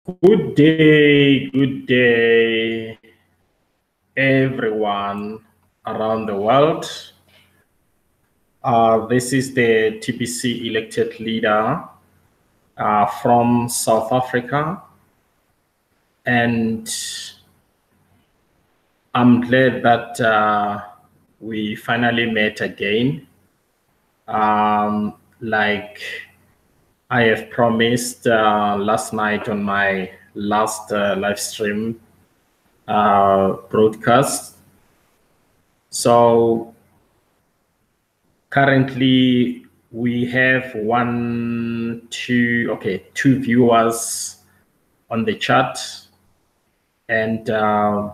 Good day, everyone around the world. This is the TBC elected leader from South Africa, and I'm glad that we finally met again. Like I have promised last night on my last live stream broadcast. So currently we have two viewers on the chat, and I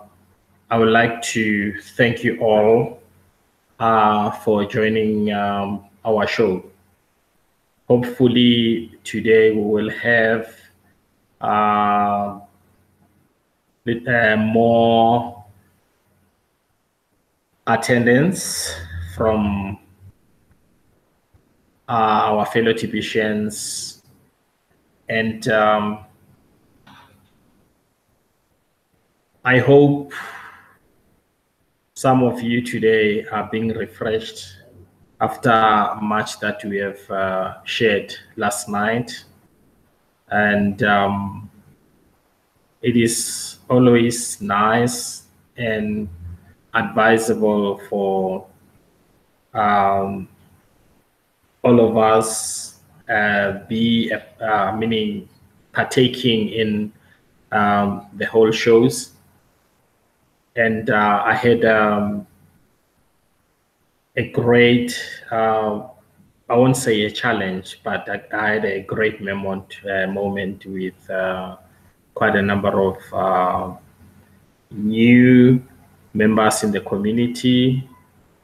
would like to thank you all for joining our show. Hopefully today we will have more attendance from our fellow TBCians, and I hope some of you today are being refreshed after much that we have shared last night. And it is always nice and advisable for all of us meaning partaking in the whole shows. And I had a great, I won't say a challenge, but I had a great moment with quite a number of new members in the community,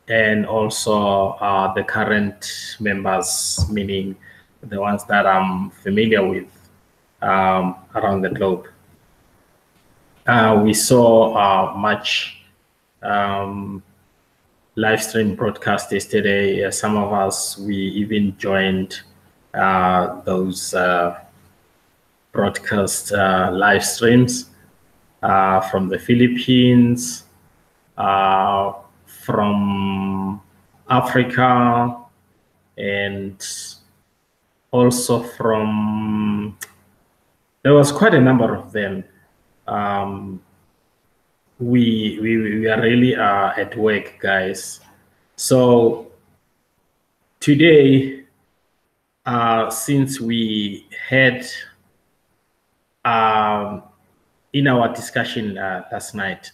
and also the current members, meaning the ones that I'm familiar with around the globe. We saw much live stream broadcast yesterday. Some of us, we even joined those broadcast live streams from the Philippines, from Africa, and also there was quite a number of them. We are really at work, guys. So today, since we had in our discussion last night,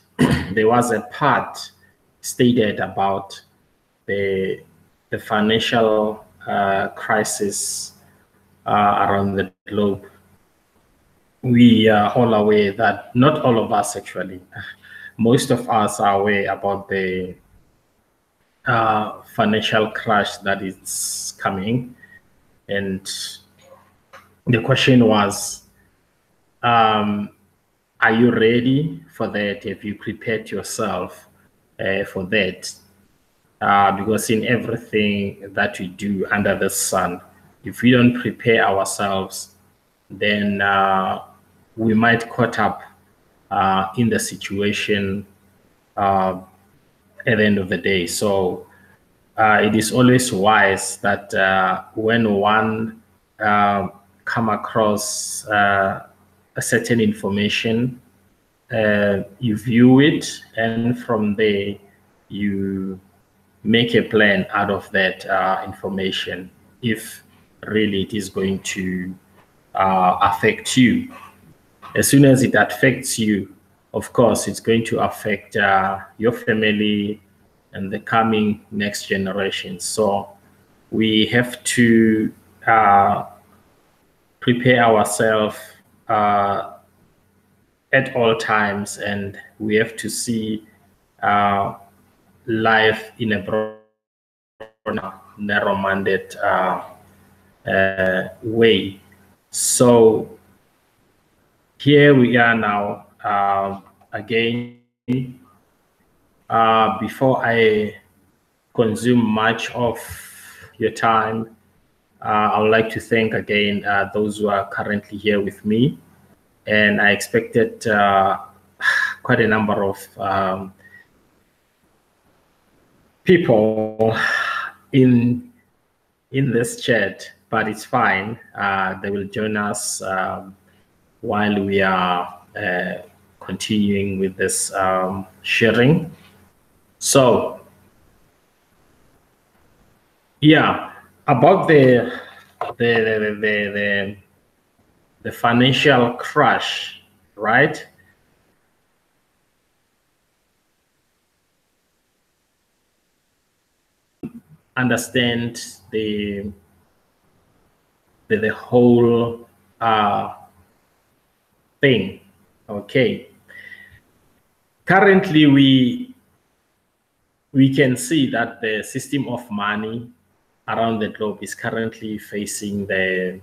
there was a part stated about the financial crisis around the globe. We are all aware that, not all of us actually, most of us are aware about the financial crash that is coming. And the question was, are you ready for that? Have you prepared yourself for that? Because in everything that we do under the sun, if we don't prepare ourselves, then we might caught up in the situation at the end of the day. So it is always wise that when one come across a certain information, you view it, and from there you make a plan out of that information, if really it is going to affect you. As soon as it affects you, of course, it's going to affect your family and the coming next generation. So we have to prepare ourselves at all times, and we have to see life in a broad, narrow-minded way. So here we are now again. Before I consume much of your time, I would like to thank again those who are currently here with me. and I expected quite a number of people in this chat, but it's fine. They will join us while we are continuing with this sharing. So, yeah, about the financial crash, right? Understand the whole thing. Okay. Currently, we can see that the system of money around the globe is currently facing the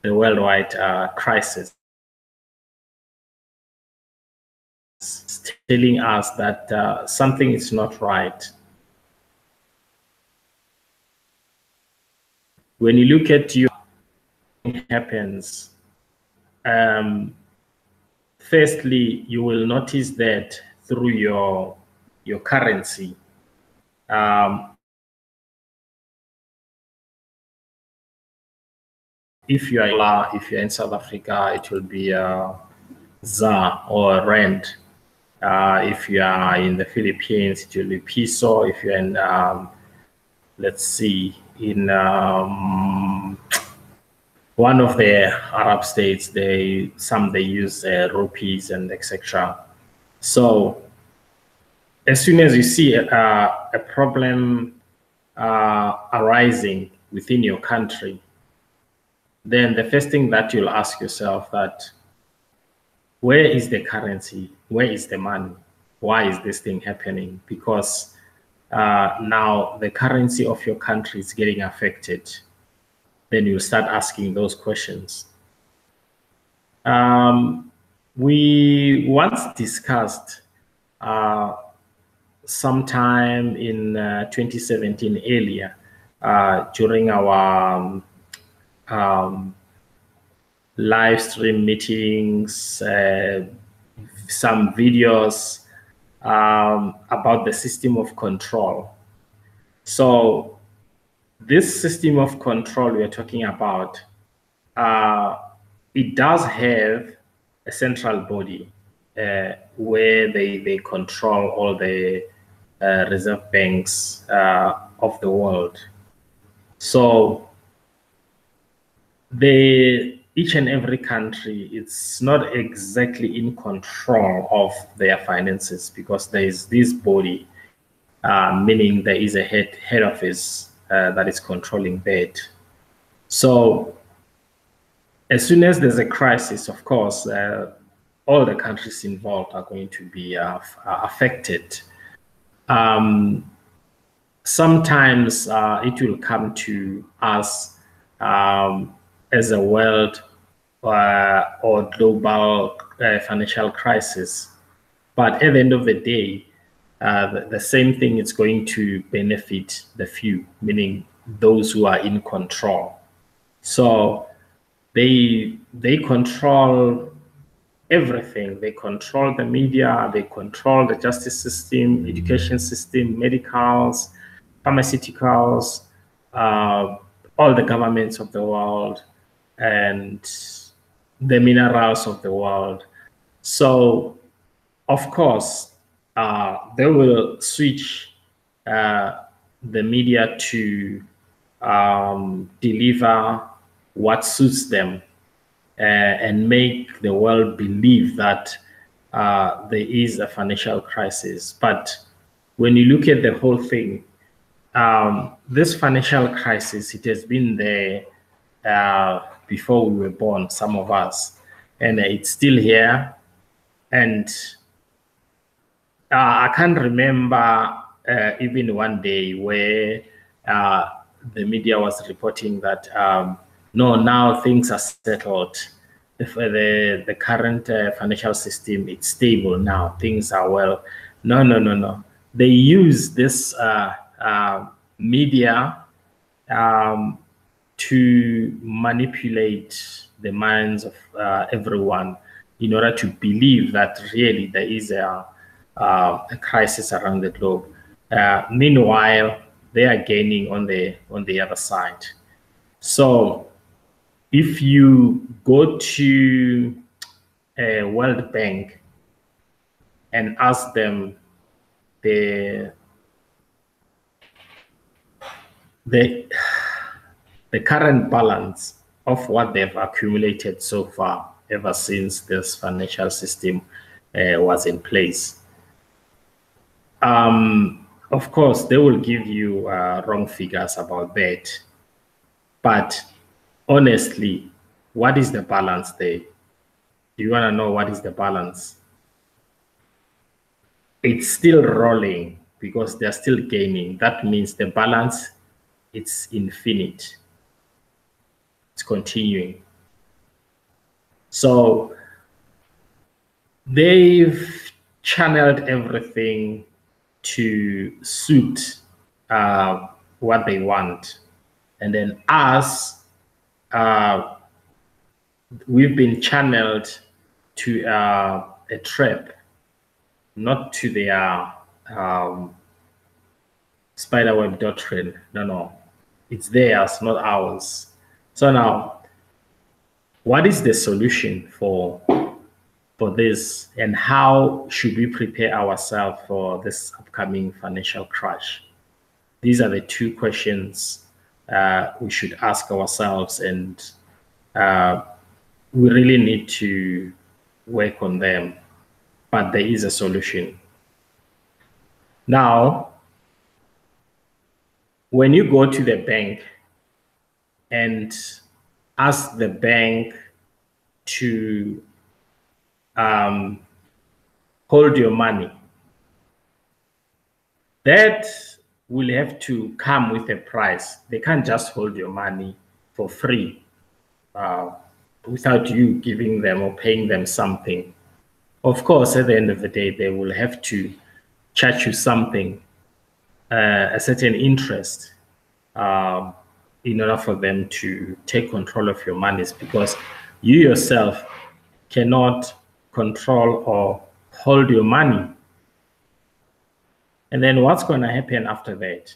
worldwide crisis. It's telling us that something is not right. When you look at your happens, firstly, you will notice that through your currency. If you're in South Africa, it will be ZAR or Rand. If you are in the Philippines, it will be peso. If you're in, let's see, in one of the Arab states, they use rupees and etc. So as soon as you see a problem arising within your country, then the first thing that you'll ask yourself that, where is the currency? Where is the money? Why is this thing happening? Because now the currency of your country is getting affected. Then you start asking those questions. We once discussed sometime in 2017 earlier during our live stream meetings, some videos about the system of control. So this system of control we are talking about, it does have a central body where they control all the reserve banks of the world. So each and every country, it's not exactly in control of their finances, because there is this body, meaning there is a head office that is controlling that. So as soon as there's a crisis, of course, all the countries involved are going to be affected. Sometimes it will come to us as a world or global financial crisis. But at the end of the day, the same thing is going to benefit the few, meaning those who are in control. So they control everything. They control the media, they control the justice system, education system, medicals, pharmaceuticals, all the governments of the world, and the minerals of the world. So, of course, they will switch the media to deliver what suits them and make the world believe that there is a financial crisis. But when you look at the whole thing, this financial crisis, it has been there before we were born, some of us, and it's still here. And I can't remember even one day where the media was reporting that no, now things are settled. The current financial system, it's stable now. Things are well. No. They use this media to manipulate the minds of everyone. in order to believe that really there is a crisis around the globe. Meanwhile, they are gaining on the other side. So if you go to a World Bank and ask them the current balance of what they've accumulated so far ever since this financial system was in place. Of course, they will give you wrong figures about that. But honestly, what is the balance there? Do you want to know what is the balance? It's still rolling because they're still gaining. That means the balance, it's infinite. It's continuing. So they've channeled everything to suit what they want. And then us, we've been channeled to a trap, not to their spiderweb doctrine. No, it's theirs, not ours. So now, what is the solution for this, and how should we prepare ourselves for this upcoming financial crash? These are the two questions we should ask ourselves, and we really need to work on them. But there is a solution. Now, when you go to the bank and ask the bank to hold your money, that will have to come with a price. They can't just hold your money for free without you giving them or paying them something. Of course, at the end of the day, they will have to charge you something, a certain interest, in order for them to take control of your monies, because you yourself cannot control or hold your money. And then what's going to happen after that?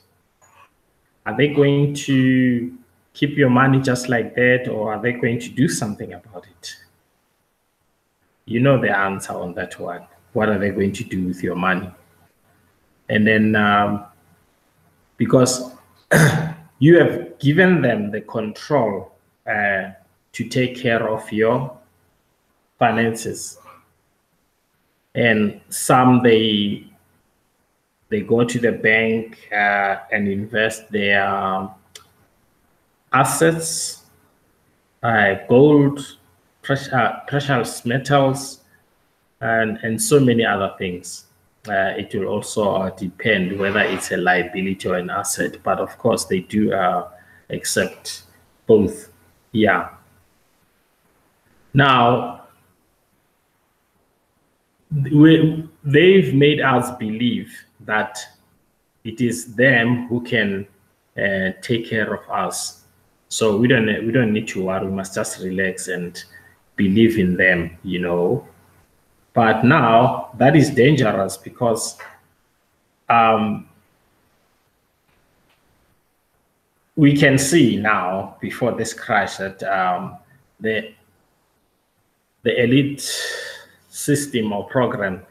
Are they going to keep your money just like that, or are they going to do something about it? You know the answer on that one. What are they going to do with your money? And then because you have given them the control to take care of your finances, and some they go to the bank and invest their assets, gold, precious metals, and so many other things. It will also depend whether it's a liability or an asset, but of course they do accept both. Yeah. Now, they've made us believe that it is them who can take care of us. So we don't need to worry. We must just relax and believe in them, you know. But now that is dangerous, because we can see now, before this crash, that the elite system or program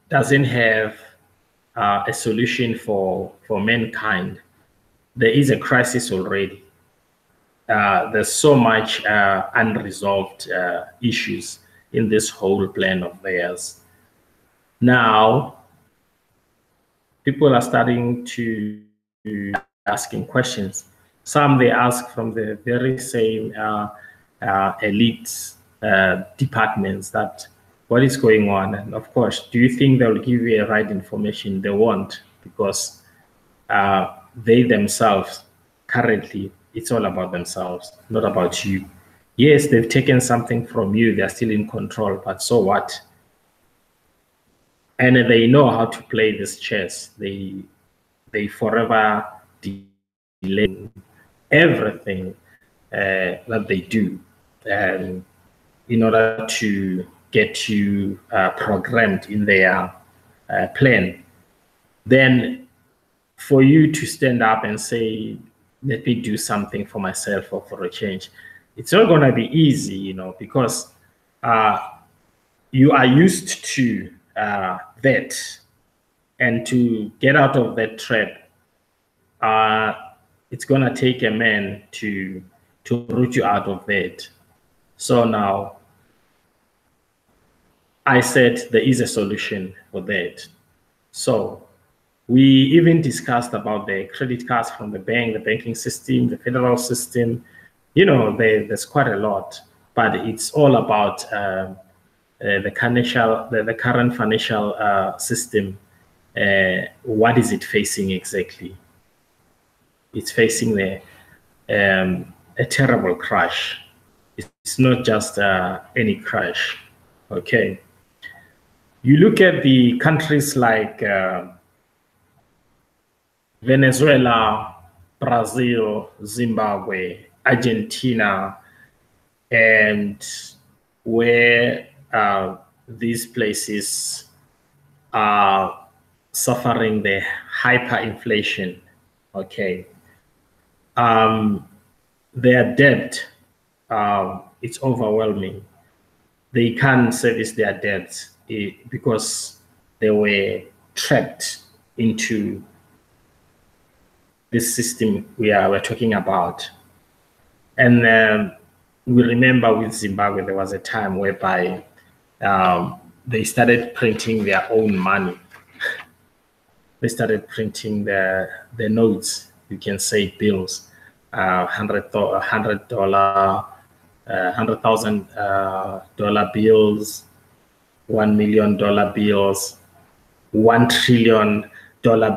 doesn't have a solution for mankind. There is a crisis already. There's so much unresolved issues in this whole plan of theirs. Now, people are starting to asking questions. Some they ask from the very same elite departments that what is going on, and of course, do you think they'll give you the right information? They won't, because they themselves currently, it's all about themselves, not about you. Yes, they've taken something from you, they're still in control, but so what? And they know how to play this chess. They forever delay everything that they do. in order to get you programmed in their plan, then for you to stand up and say, let me do something for myself or for a change, it's not going to be easy, you know, because you are used to that. And to get out of that trap, it's going to take a man to root you out of that. So now I said there is a solution for that. So we even discussed about the credit cards from the bank, the banking system, the federal system. You know, there's quite a lot, but it's all about the current financial system. What is it facing exactly? It's facing a terrible crash. It's not just any crash. Okay. You look at the countries like Venezuela, Brazil, Zimbabwe, Argentina, and where these places are suffering the hyperinflation. Okay. Their debt, it's overwhelming. They can't service their debts because they were trapped into this system we're talking about. And we remember with Zimbabwe, there was a time whereby they started printing their own money. They started printing the notes, you can say bills, $100,000, $100,000 bills, $1 million bills, $1 trillion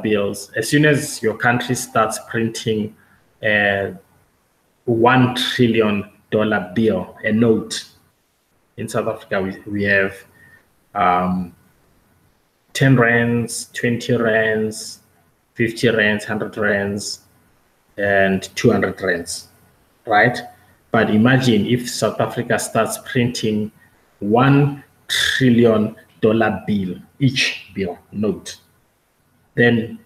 bills. As soon as your country starts printing a $1 trillion bill, a note, in South Africa we have 10 rands, 20 rands, 50 rands, 100 rands, and 200 rands, right? But imagine if South Africa starts printing $1 trillion bill, each bill, note, then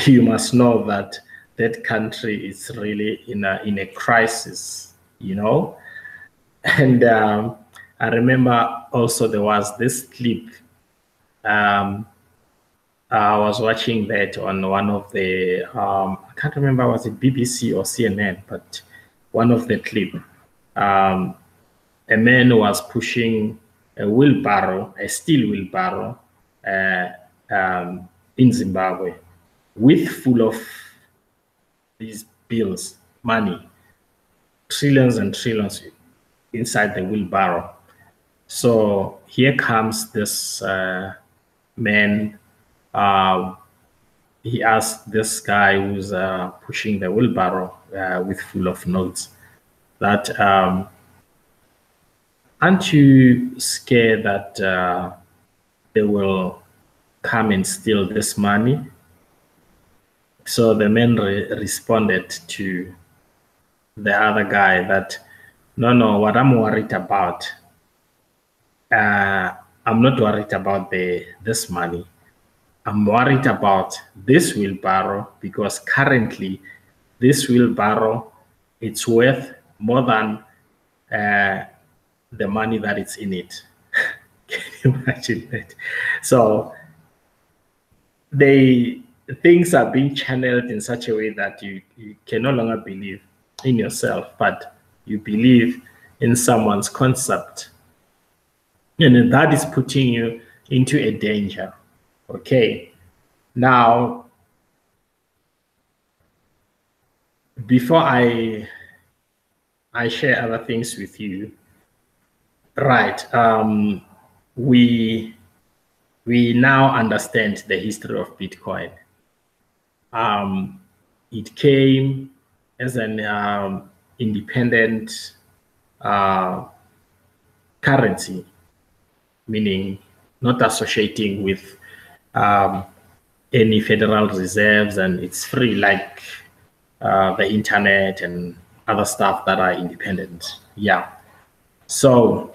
you must know that that country is really in a crisis, you know? And I remember also there was this clip. I was watching that on one of the, I can't remember, was it BBC or CNN, but one of the clip, a man was pushing a wheelbarrow, a steel wheelbarrow, in Zimbabwe, with full of these bills, money, trillions and trillions inside the wheelbarrow. So here comes this man. He asked this guy who's pushing the wheelbarrow with full of notes that, aren't you scared that they will come and steal this money? So the man responded to the other guy that, no, what I'm worried about, I'm not worried about this money. I'm worried about this wheelbarrow, because currently this wheelbarrow, it's worth more than the money that it's in it. Can you imagine that? So things are being channeled in such a way that you can no longer believe in yourself, but you believe in someone's concept. And that is putting you into a danger. Okay. Now, before I share other things with you, right? We now understand the history of Bitcoin. It came as an independent currency, meaning not associating with any federal reserves, and it's free like the internet and other stuff that are independent. Yeah. So,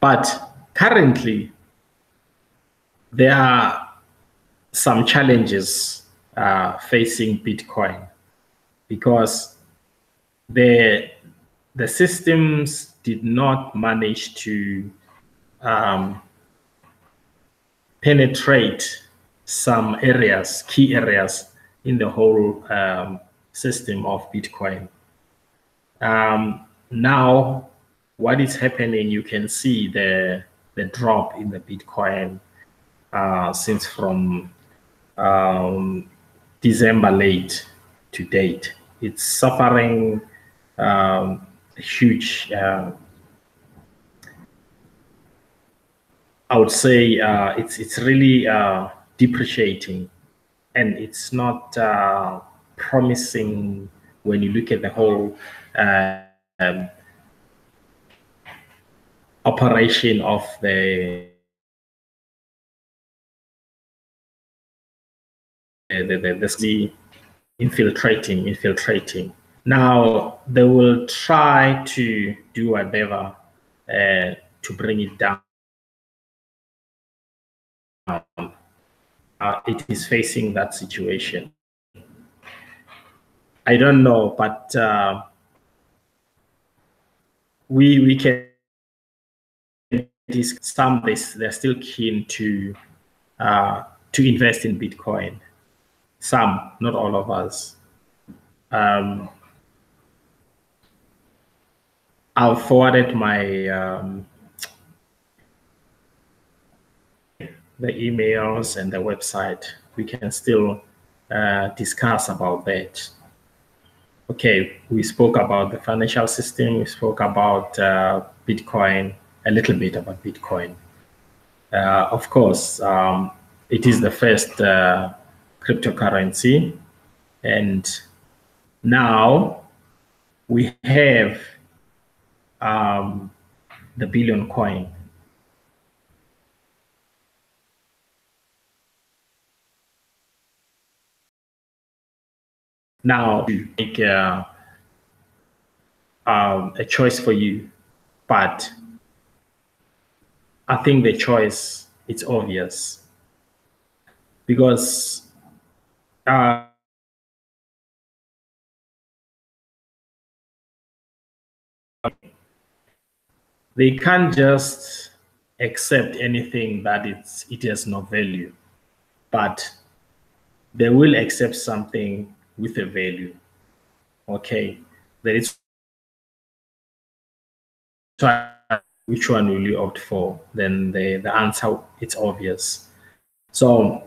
but currently, there are some challenges facing Bitcoin because the systems did not manage to penetrate some areas, key areas in the whole system of Bitcoin. Now, what is happening, you can see the drop in the Bitcoin since from December late to date. It's suffering huge, I would say it's really depreciating, and it's not promising when you look at the whole operation of the infiltrating. Now they will try to do whatever to bring it down. It is facing that situation. I don't know, but we can. Some they're still keen to invest in Bitcoin. Some, not all of us. I've forwarded my the emails and the website. We can still discuss about that. Okay, we spoke about the financial system. We spoke about Bitcoin, a little bit about Bitcoin. Of course, it is the first cryptocurrency, and now we have the billion coin. Now, to make a choice for you, but I think the choice it's obvious because they can't just accept anything that it has no value, but they will accept something with a value. Okay, there is which one will you opt for? Then the answer it's obvious. So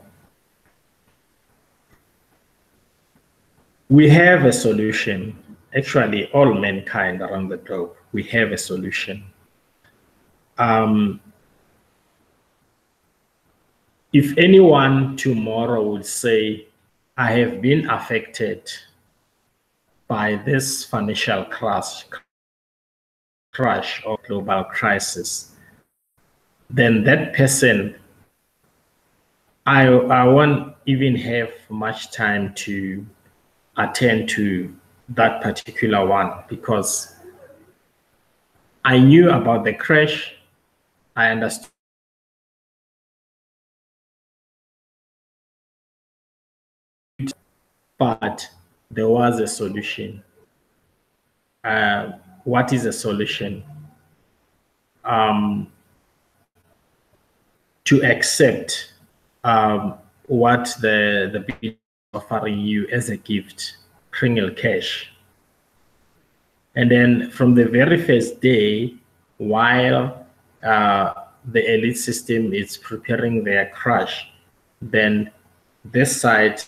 we have a solution. Actually, all mankind around the globe, we have a solution. If anyone tomorrow would say, I have been affected by this financial crash or global crisis, then that person, I won't even have much time to attend to that particular one because I knew about the crash. I understood, but there was a solution. What is a solution? To accept what the business is offering you as a gift, criminal cash. And then from the very first day, while the elite system is preparing their crash, then this side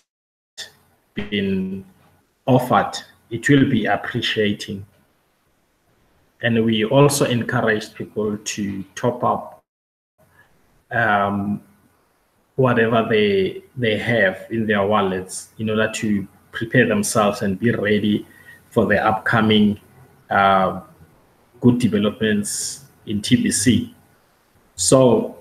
being offered, it will be appreciating. And we also encourage people to top up whatever they have in their wallets in order to prepare themselves and be ready for the upcoming good developments in TBC. So,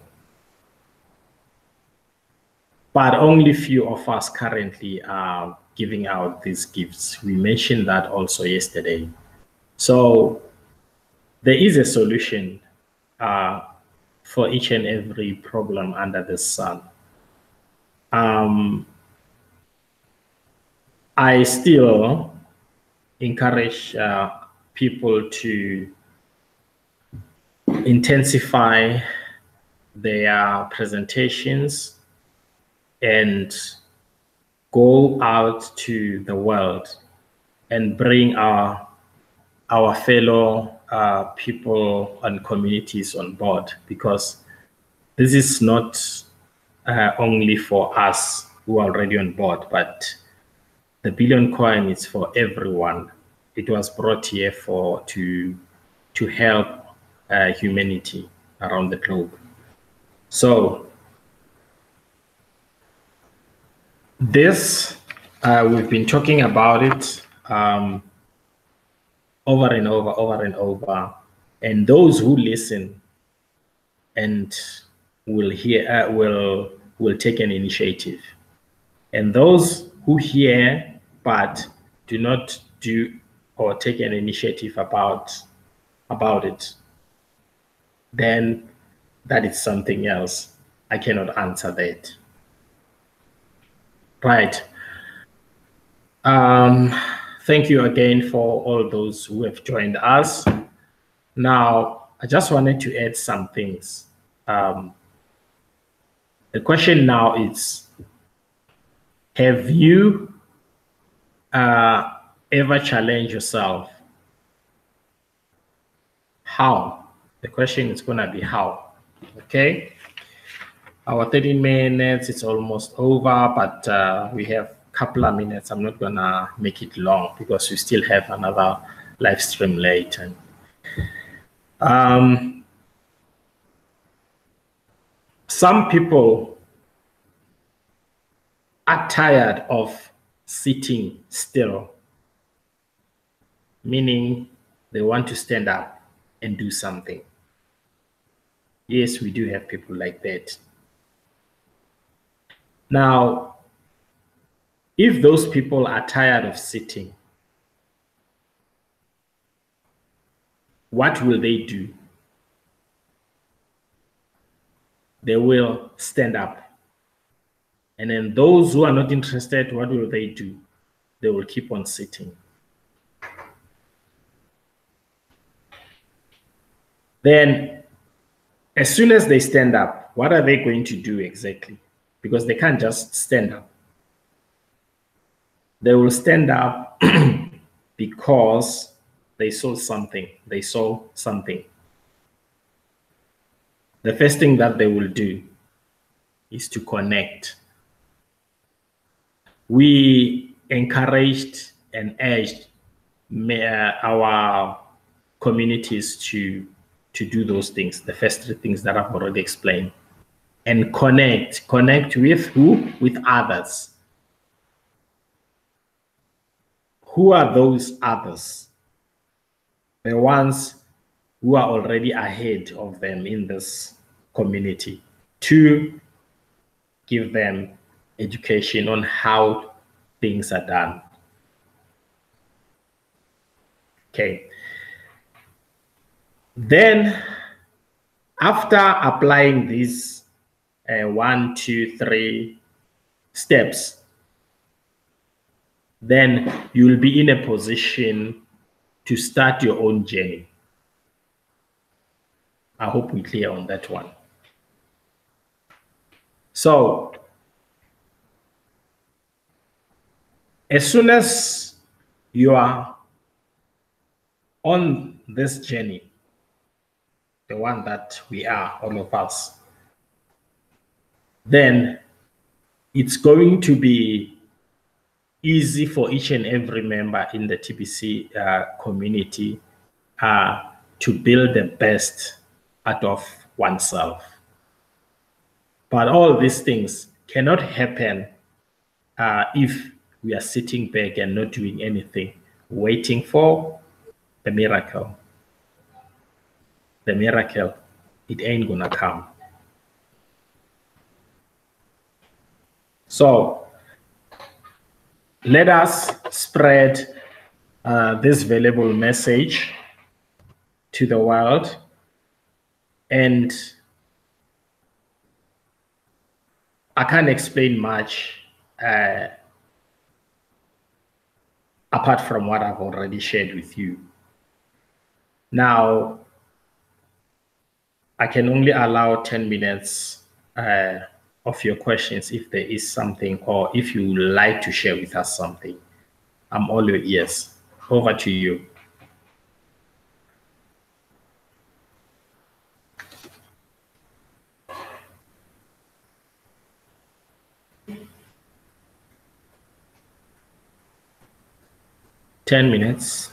but only few of us currently are giving out these gifts. We mentioned that also yesterday. So there is a solution for each and every problem under the sun. I still encourage people to intensify their presentations and go out to the world and bring our fellow people and communities on board, because this is not only for us who are already on board, but the billion coin is for everyone. It was brought here to help humanity around the globe. So this, we've been talking about it over and over, and those who listen and will hear will take an initiative, and those who hear but do not do or take an initiative about it, then that is something else. I cannot answer that. Right. Thank you again for all those who have joined us. Now, I just wanted to add some things. The question now is, have you ever challenged yourself? How? The question is going to be how. Okay. Our 30 minutes is almost over, but we have a couple of minutes. I'm not going to make it long because we still have another live stream later. Some people are tired of sitting still, meaning they want to stand up and do something. Yes, we do have people like that. Now, if those people are tired of sitting, what will they do? They will stand up. And then those who are not interested, what will they do? They will keep on sitting. Then, as soon as they stand up, what are they going to do exactly? Because they can't just stand up. They will stand up because they saw something. They saw something. The first thing that they will do is to connect. We encouraged and urged our communities to do those things, the first three things that I've already explained. And connect with who? With others. Who are those others? The ones who are already ahead of them in this community, to give them education on how things are done. Okay. Then, after applying these 1, 2, 3 steps, then you'll be in a position to start your own journey. I hope we're clear on that one. So, as soon as you are on this journey, the one that we are, all of us, then it's going to be easy for each and every member in the TBC community to build the best out of oneself. But all these things cannot happen if we are sitting back and not doing anything, waiting for the miracle. The miracle, it ain't gonna come. So let us spread this valuable message to the world. And I can't explain much apart from what I've already shared with you. Now, I can only allow 10 minutes of your questions if there is something, or if you would like to share with us something. I'm all ears. Over to you. Ten minutes.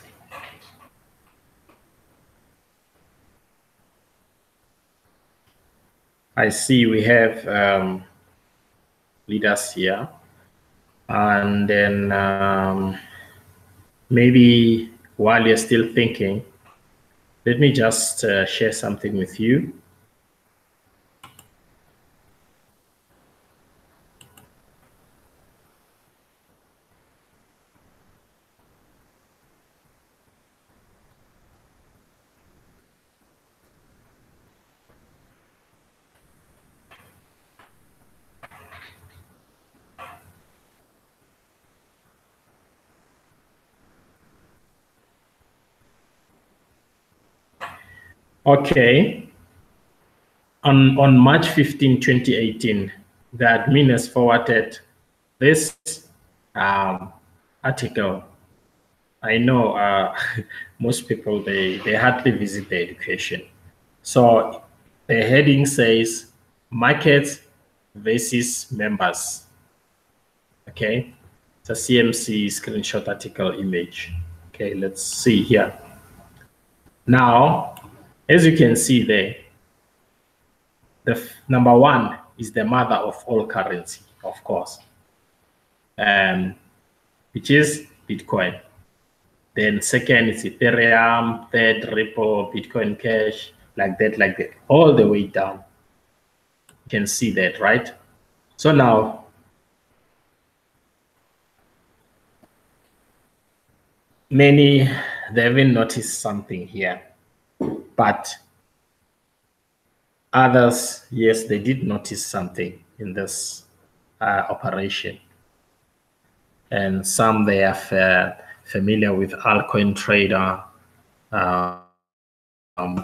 I see we have leaders here. And then maybe while you're still thinking, let me just share something with you. Okay. On March 15, 2018, the admin has forwarded this article. I know most people, they hardly visit the education. So the heading says markets versus members. Okay, it's a CMC screenshot article image. Okay, let's see here. Now, as you can see there, the number one is the mother of all currency, of course, which is Bitcoin. Then second is Ethereum, third Ripple, Bitcoin Cash, like that, all the way down. You can see that, right? So now, many, they haven't noticed something here, but others, yes, they did notice something in this operation. And some, they are familiar with altcoin trader. I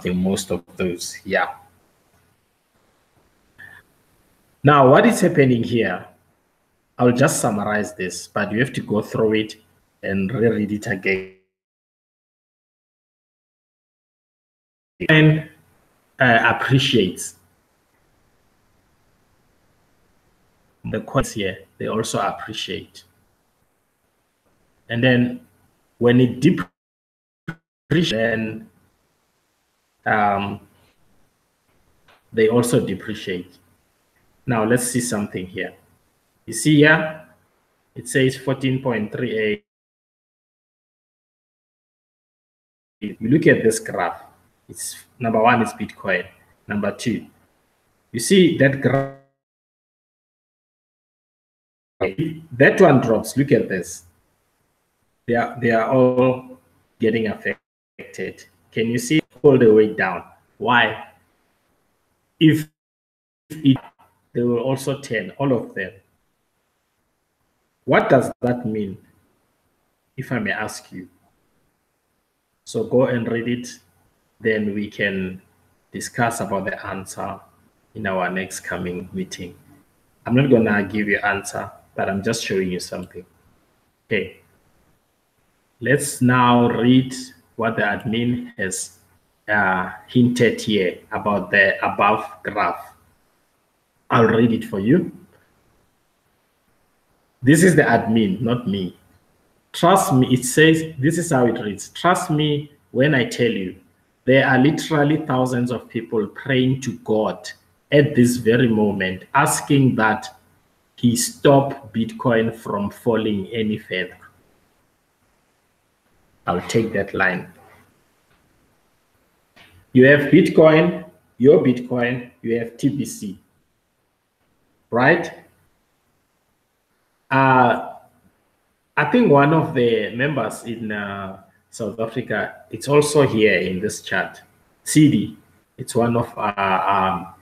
think most of those, yeah. Now, what is happening here? I'll just summarize this, but you have to go through it and reread it again. And appreciates the coins here, they also appreciate. And then when it depreciates, then they also depreciate. Now let's see something here. You see here, it says 14.38. You look at this graph. It's number one is Bitcoin. Number two, you see that graph. That one drops. Look at this. They are all getting affected. Can you see all the way down? Why? If it, they will also turn, all of them. What does that mean, if I may ask you? So go and read it, then we can discuss about the answer in our next coming meeting. I'm not gonna give you answer, but I'm just showing you something. Okay. Let's now read what the admin has hinted here about the above graph. I'll read it for you. This is the admin, not me. Trust me, it says, this is how it reads. Trust me when I tell you, there are literally thousands of people praying to God at this very moment, asking that he stop Bitcoin from falling any further. I'll take that line. You have Bitcoin, your Bitcoin, you have TBC, right? I think one of the members in South Africa. It's also here in this chart. CD, it's one of our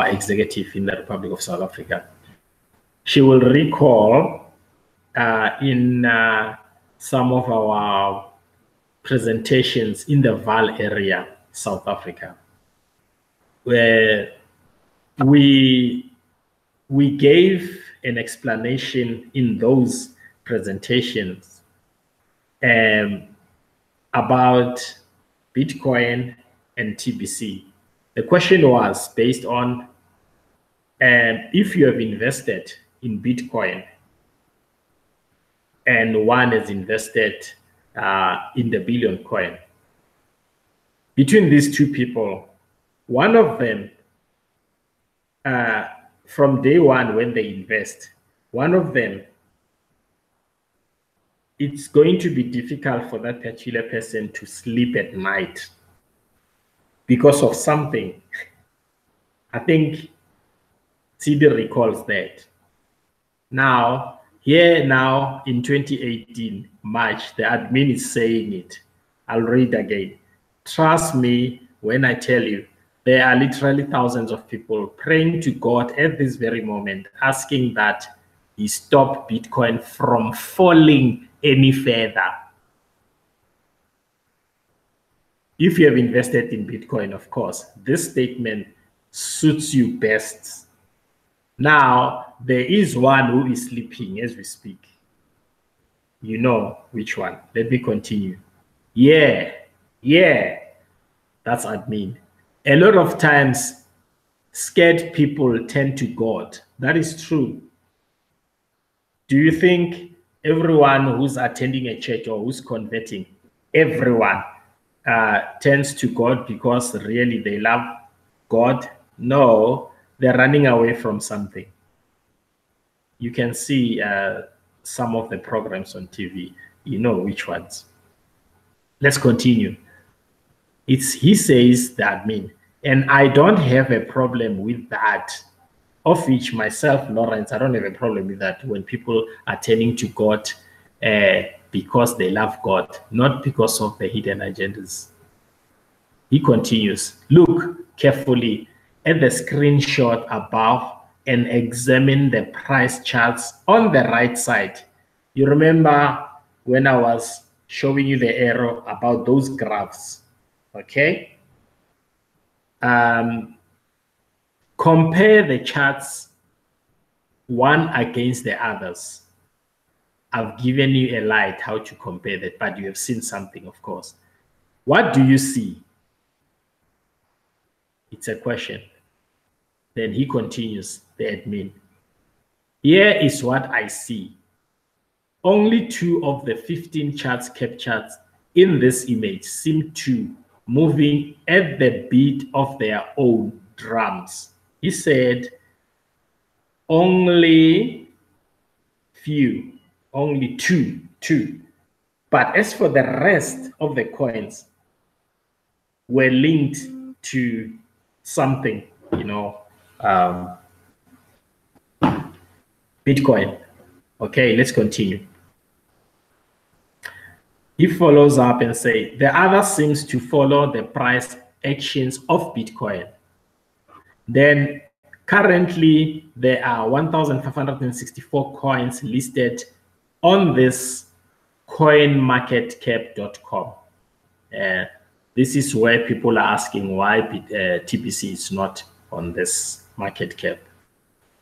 executive in the Republic of South Africa. She will recall in some of our presentations in the Vaal area, South Africa, where we gave an explanation in those presentations about Bitcoin and TBC. The question was based on if you have invested in Bitcoin and one has invested in the Billion coin. Between these two people, one of them, from day one when they invest, one of them, it's going to be difficult for that particular person to sleep at night because of something. I think CD recalls that. Now, here now in 2018, March, the admin is saying it. I'll read again. Trust me when I tell you, there are literally thousands of people praying to God at this very moment, asking that he stop Bitcoin from falling any further. If you have invested in Bitcoin, of course, this statement suits you best. Now, there is one who is sleeping as we speak. You know which one. Let me continue. Yeah, that's admin. A lot of times, scared people tend to God. That is true. Do you think everyone who's attending a church or who's converting, everyone turns to God because really they love God? No, they're running away from something. You can see some of the programs on TV. You know which ones. Let's continue. He says the admin, and I don't have a problem with that. Of which myself, Lawrence, I don't have a problem with that when people are turning to God because they love God, not because of the hidden agendas. He continues, look carefully at the screenshot above and examine the price charts on the right side. You remember when I was showing you the arrow about those graphs, okay? Compare the charts one against the others. I've given you a light how to compare that, but you have seen something, of course. What do you see? It's a question. Then he continues, the admin. Here is what I see. Only 2 of the 15 charts captured in this image seem to moving at the beat of their own drums. He said, only few, only two. But as for the rest of the coins, were linked to something, you know, Bitcoin. Okay, let's continue. He follows up and say, the other seems to follow the price actions of Bitcoin. Then currently there are 1,564 coins listed on this coinmarketcap.com. This is where people are asking why TBC is not on this market cap.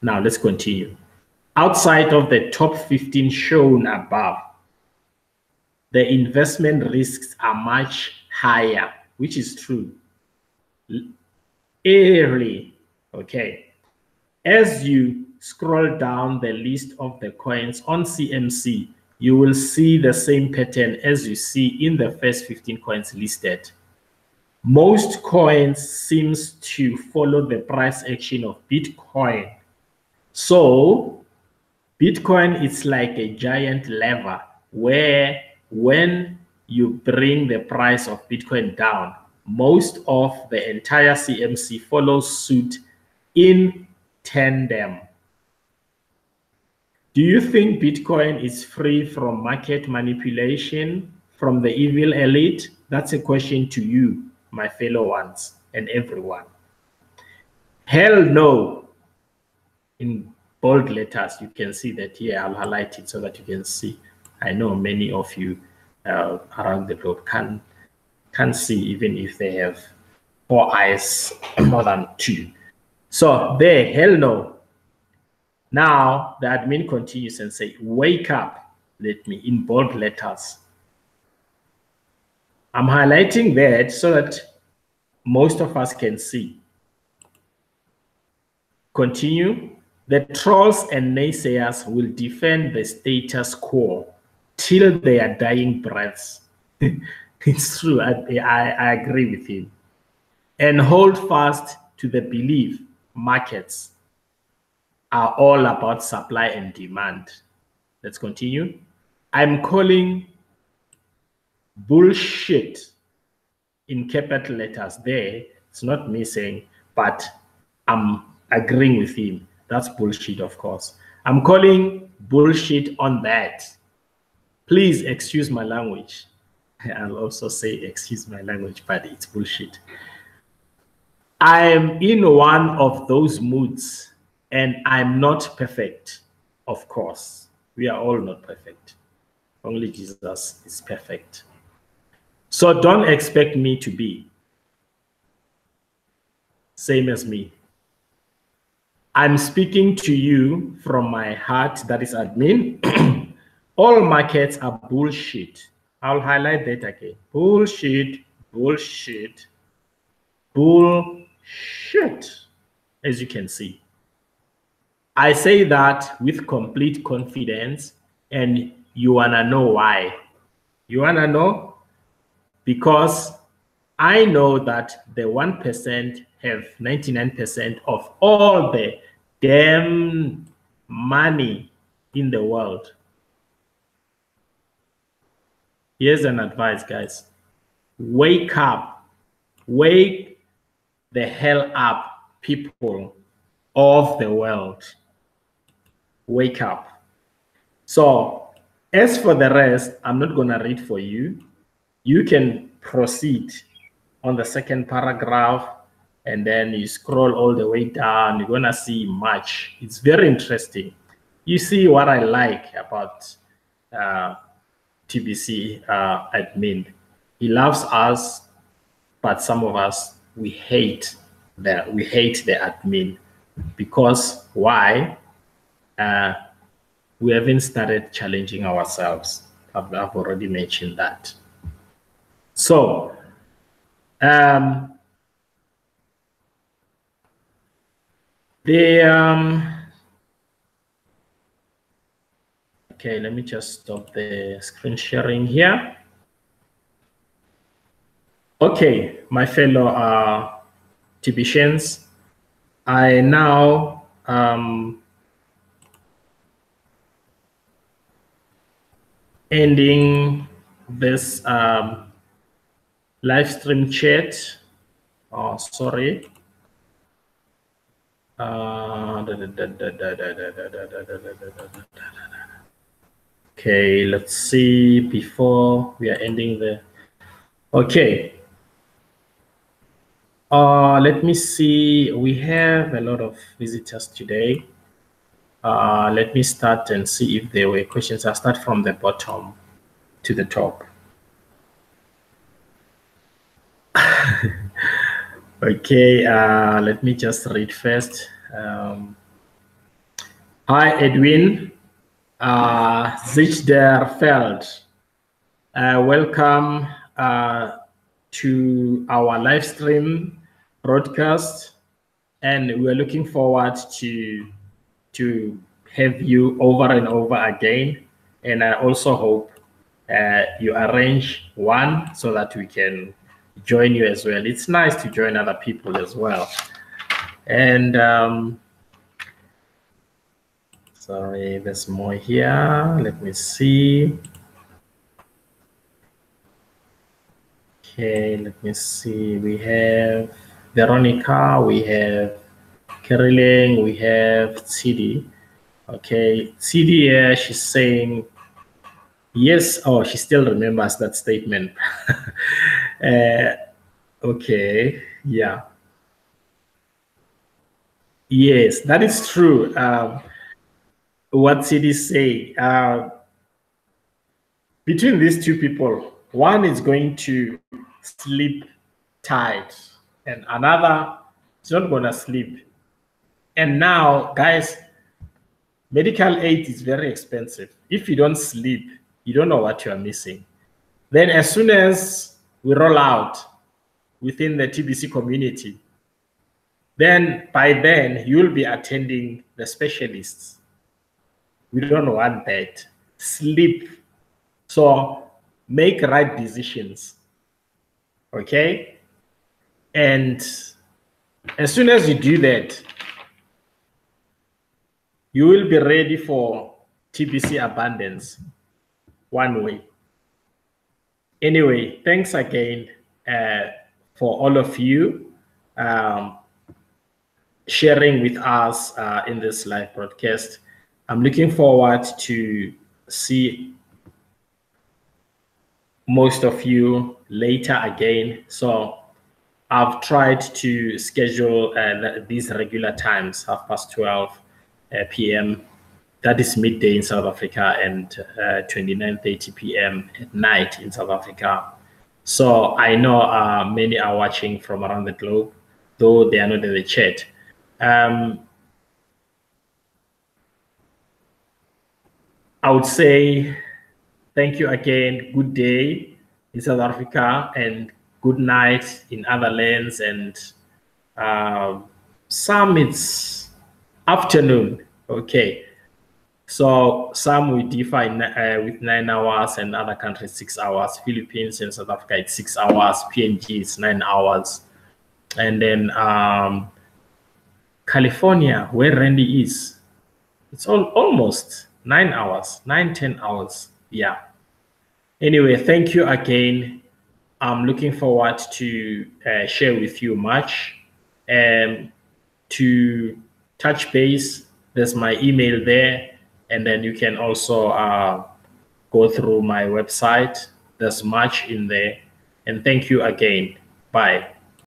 Now let's continue. Outside of the top 15 shown above, the investment risks are much higher, which is true. Early, okay. As you scroll down the list of the coins on CMC, you will see the same pattern as you see in the first 15 coins listed. Most coins seems to follow the price action of Bitcoin. So Bitcoin is like a giant lever where when you bring the price of Bitcoin down, most of the entire CMC follows suit in tandem. Do you think Bitcoin is free from market manipulation? from the evil elite? That's a question to you, my fellow ones, and everyone. Hell no. In bold letters, you can see that here. I'll highlight it so that you can see. I know many of you around the globe can't see, even if they have 4 eyes, more than 2. So there, hell no. Now the admin continues and say, wake up, let me, in bold letters. I'm highlighting that so that most of us can see. Continue. The trolls and naysayers will defend the status quo till their dying breaths. It's true. I agree with him. And hold fast to the belief markets are all about supply and demand. Let's continue. I'm calling bullshit in capital letters there. It's not me saying, but I'm agreeing with him. That's bullshit, of course. I'm calling bullshit on that. Please excuse my language. I'll also say excuse my language, but it's bullshit. I'm in one of those moods, and I'm not perfect, of course. We are all not perfect. Only Jesus is perfect. So don't expect me to be same as me. I'm speaking to you from my heart, that is admin. All markets are bullshit. I'll highlight that again. Bullshit, bullshit, bullshit, as you can see. I say that with complete confidence, and you wanna know why. You wanna know? Because I know that the 1% have 99% of all the damn money in the world. Here's an advice, guys. Wake up. Wake the hell up, people of the world. Wake up. So, as for the rest, I'm not going to read for you. You can proceed on the second paragraph, and then you scroll all the way down. You're going to see much. It's very interesting. You see what I like about TBC admin. He loves us, but some of us, we hate the admin. Because why? We haven't started challenging ourselves. I've already mentioned that. So, okay, let me just stop the screen sharing here. Okay, my fellow TBCians, I now ending this live stream chat. Oh, sorry. Okay, let's see before we are ending the. Okay. Let me see. We have a lot of visitors today. Let me start and see if there were questions. I'll start from the bottom to the top. Okay, let me just read first. Hi, Edwin Zichterfeld. Welcome to our live stream broadcast, and we're looking forward to have you over and over again. And I also hope you arrange one so that we can join you as well. It's nice to join other people as well. And sorry, there's more here. Let me see. Okay, let me see. We have Veronica, we have Caroline, we have CD. Okay, CD here, she's saying, Yes. Oh, she still remembers that statement. Okay. Yeah. Yes, that is true. What cities say, between these two people, one is going to sleep tight and another is not going to sleep. And now, guys, medical aid is very expensive. If you don't sleep, you don't know what you are missing. Then as soon as we roll out within the TBC community, then by then you'll be attending the specialists. We don't want that. Sleep. So make right decisions. Okay? And as soon as you do that, you will be ready for TBC abundance one way. Anyway, thanks again for all of you sharing with us in this live broadcast. I'm looking forward to see most of you later again. So I've tried to schedule these regular times, 12:30 p.m. That is midday in South Africa, and 29:30 p.m. at night in South Africa. So I know many are watching from around the globe, though they are not in the chat. I would say thank you again. Good day in South Africa and good night in other lands. And some it's afternoon. Okay. So some we differ with 9 hours and other countries 6 hours. Philippines and South Africa it's 6 hours. PNG is 9 hours. And then California, where Randy is, it's almost 9 hours, 10 hours. Yeah. Anyway, thank you again. I'm looking forward to share with you much. To touch base, there's my email there. And then you can also go through my website. There's much in there. And thank you again. Bye.